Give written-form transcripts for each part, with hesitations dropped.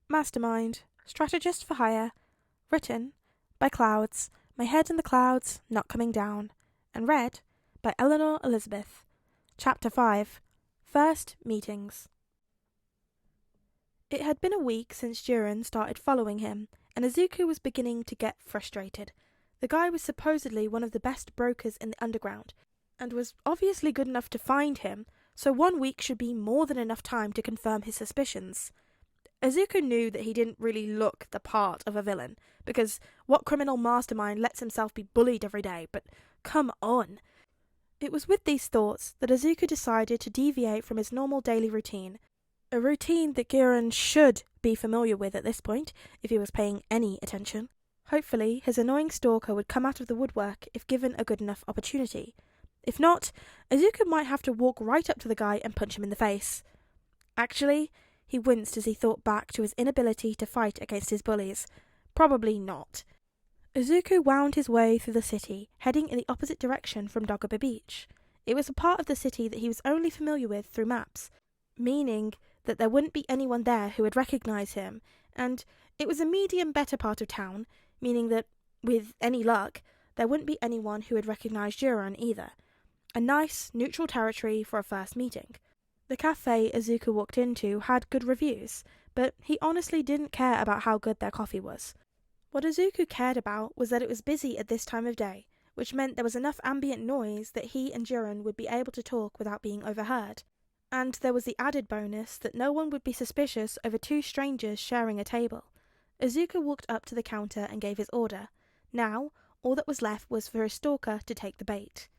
Mastermind, Strategist for Hire, written by Clouds, My Head in the Clouds, Not Coming Down, and read by Eleanor Elizabeth. Chapter 5, First Meetings. It had been a week since Jiren started following him, and Izuku was beginning to get frustrated. The guy was supposedly one of the best brokers in the underground, and was obviously good enough to find him, so 1 week should be more than enough time to confirm his suspicions. Izuku knew that he didn't really look the part of a villain, because what criminal mastermind lets himself be bullied every day, but come on. It was with these thoughts that Izuku decided to deviate from his normal daily routine, a routine that Jiren should be familiar with at this point, if he was paying any attention. Hopefully, his annoying stalker would come out of the woodwork if given a good enough opportunity. If not, Izuku might have to walk right up to the guy and punch him in the face. Actually, he winced as he thought back to his inability to fight against his bullies. Probably not. Izuku wound his way through the city, heading in the opposite direction from Dagobah Beach. It was a part of the city that he was only familiar with through maps, meaning that there wouldn't be anyone there who would recognize him, and it was a medium better part of town, meaning that, with any luck, there wouldn't be anyone who would recognize Jiren either. A nice, neutral territory for a first meeting. The cafe Izuku walked into had good reviews, but he honestly didn't care about how good their coffee was. What Izuku cared about was that it was busy at this time of day, which meant there was enough ambient noise that he and Jiren would be able to talk without being overheard. And there was the added bonus that no one would be suspicious over two strangers sharing a table. Izuku walked up to the counter and gave his order. Now, all that was left was for his stalker to take the bait.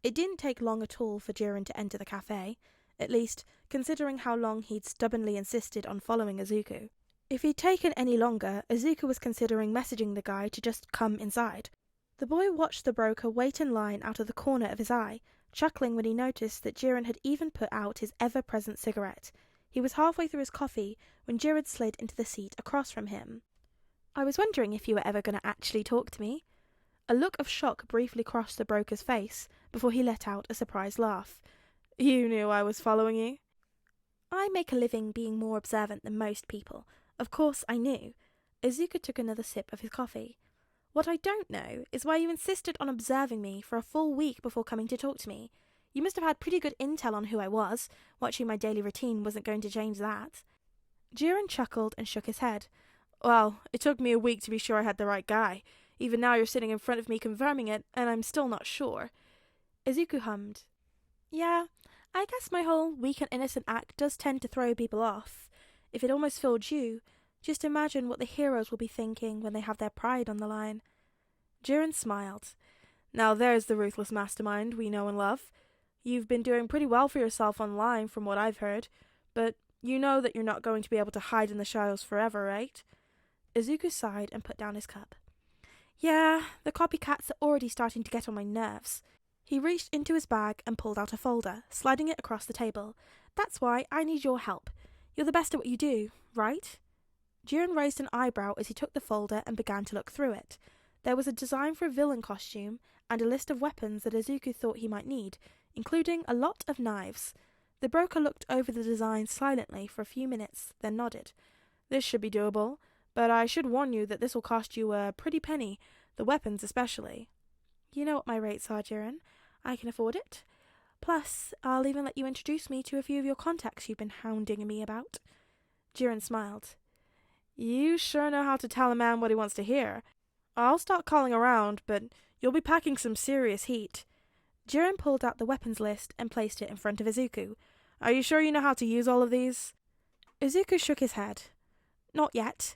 It didn't take long at all for Jiren to enter the cafe, at least considering how long he'd stubbornly insisted on following Izuku. If he'd taken any longer, Izuku was considering messaging the guy to just come inside. The boy watched the broker wait in line out of the corner of his eye, chuckling when he noticed that Jiren had even put out his ever-present cigarette. He was halfway through his coffee when Jiren slid into the seat across from him. "I was wondering if you were ever going to actually talk to me." A look of shock briefly crossed the broker's face before he let out a surprised laugh. "You knew I was following you?" "I make a living being more observant than most people. Of course I knew." Izuku took another sip of his coffee. "What I don't know is why you insisted on observing me for a full week before coming to talk to me. You must have had pretty good intel on who I was. Watching my daily routine wasn't going to change that." Jiren chuckled and shook his head. "Well, it took me a week to be sure I had the right guy. Even now you're sitting in front of me confirming it, and I'm still not sure." Izuku hummed. "Yeah, I guess my whole weak and innocent act does tend to throw people off. If it almost fooled you, just imagine what the heroes will be thinking when they have their pride on the line." Jiren smiled. "Now there's the ruthless mastermind we know and love. You've been doing pretty well for yourself online from what I've heard, but you know that you're not going to be able to hide in the shadows forever, right?" Izuku sighed and put down his cup. "Yeah, the copycats are already starting to get on my nerves." He reached into his bag and pulled out a folder, sliding it across the table. "That's why I need your help. You're the best at what you do, right?" Jiren raised an eyebrow as he took the folder and began to look through it. There was a design for a villain costume and a list of weapons that Izuku thought he might need, including a lot of knives. The broker looked over the design silently for a few minutes, then nodded. "This should be doable, but I should warn you that this will cost you a pretty penny, the weapons especially." "You know what my rates are, Jiren. I can afford it. Plus, I'll even let you introduce me to a few of your contacts you've been hounding me about." Jiren smiled. "You sure know how to tell a man what he wants to hear. I'll start calling around, but you'll be packing some serious heat." Jiren pulled out the weapons list and placed it in front of Izuku. "Are you sure you know how to use all of these?" Izuku shook his head. "Not yet.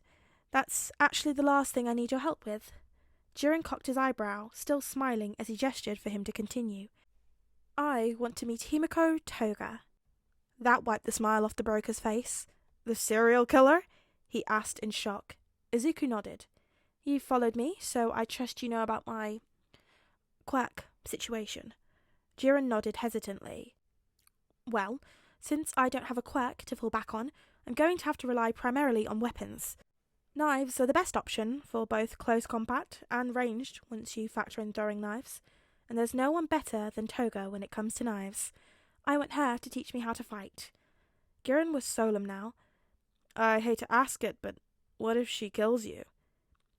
That's actually the last thing I need your help with." Jiren cocked his eyebrow, still smiling as he gestured for him to continue. "I want to meet Himiko Toga." That wiped the smile off the broker's face. "The serial killer?" he asked in shock. Izuku nodded. "You followed me, so I trust you know about my quack situation." Jiren nodded hesitantly. "Well, since I don't have a quirk to fall back on, I'm going to have to rely primarily on weapons. Knives are the best option for both close combat and ranged once you factor in throwing knives, and there's no one better than Toga when it comes to knives. I want her to teach me how to fight." Jiren was solemn now. I hate to ask it, but what if she kills you?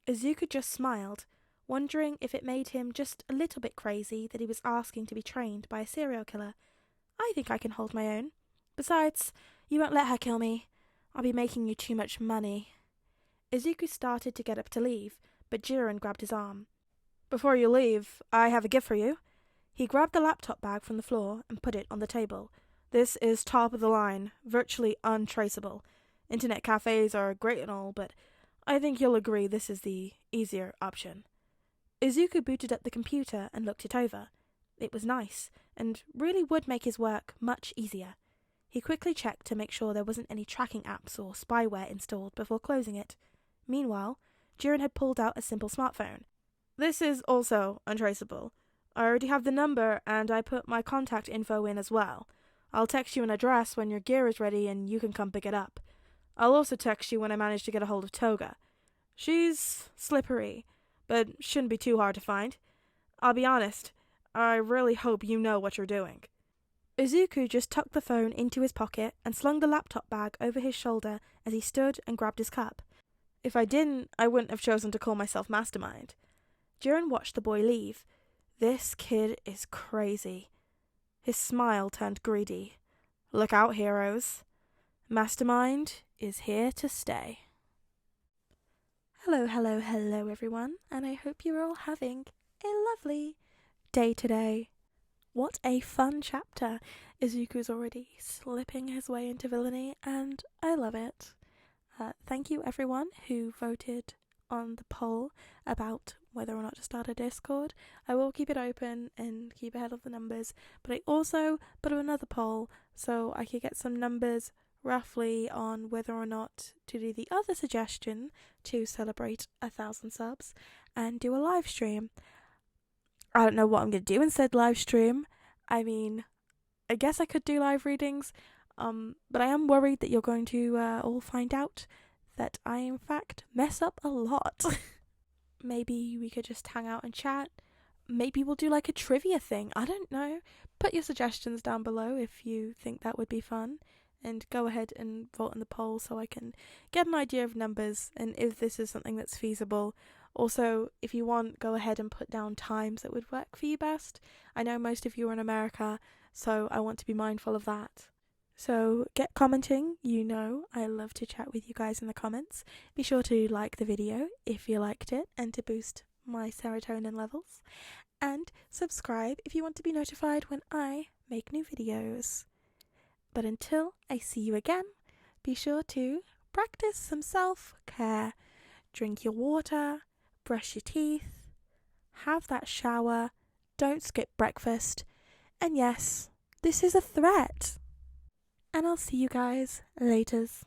Izuku just smiled, wondering if it made him just a little bit crazy that he was asking to be trained by a serial killer. I think I can hold my own. Besides, you won't let her kill me. I'll be making you too much money. Izuku started to get up to leave, but Jiren grabbed his arm. Before you leave, I have a gift for you. He grabbed the laptop bag from the floor and put it on the table. This is top of the line, virtually untraceable. Internet cafes are great and all, but I think you'll agree this is the easier option. Izuku booted up the computer and looked it over. It was nice, and really would make his work much easier. He quickly checked to make sure there wasn't any tracking apps or spyware installed before closing it. Meanwhile, Jiren had pulled out a simple smartphone. This is also untraceable. I already have the number, and I put my contact info in as well. I'll text you an address when your gear is ready and you can come pick it up. I'll also text you when I manage to get a hold of Toga. She's slippery, but shouldn't be too hard to find. I'll be honest, I really hope you know what you're doing. Izuku just tucked the phone into his pocket and slung the laptop bag over his shoulder as he stood and grabbed his cup. If I didn't, I wouldn't have chosen to call myself Mastermind. Jiren watched the boy leave. This kid is crazy. His smile turned greedy. Look out, heroes. Mastermind is here to stay. Hello everyone, and I hope you're all having a lovely day today. What a fun chapter. Izuku's already slipping his way into villainy, and I love it. Thank you everyone who voted on the poll about whether or not to start a Discord. I will keep it open and keep ahead of the numbers, but I also put up another poll so I could get some numbers roughly on whether or not to do the other suggestion to celebrate 1,000 subs and do a live stream. I don't know what I'm going to do instead live stream. I mean, I guess I could do live readings, but I am worried that you're going to all find out that I in fact mess up a lot. Maybe we could just hang out and chat. Maybe we'll do like a trivia thing. I don't know. Put your suggestions down below if you think that would be fun. And go ahead and vote in the poll so I can get an idea of numbers and if this is something that's feasible. Also, if you want, go ahead and put down times that would work for you best. I know most of you are in America, so I want to be mindful of that. So get commenting. You know I love to chat with you guys in the comments. Be sure to like the video if you liked it and to boost my serotonin levels. And subscribe if you want to be notified when I make new videos. But until I see you again, be sure to practice some self-care. Drink your water, brush your teeth, have that shower, don't skip breakfast, and yes, this is a threat. And I'll see you guys laters.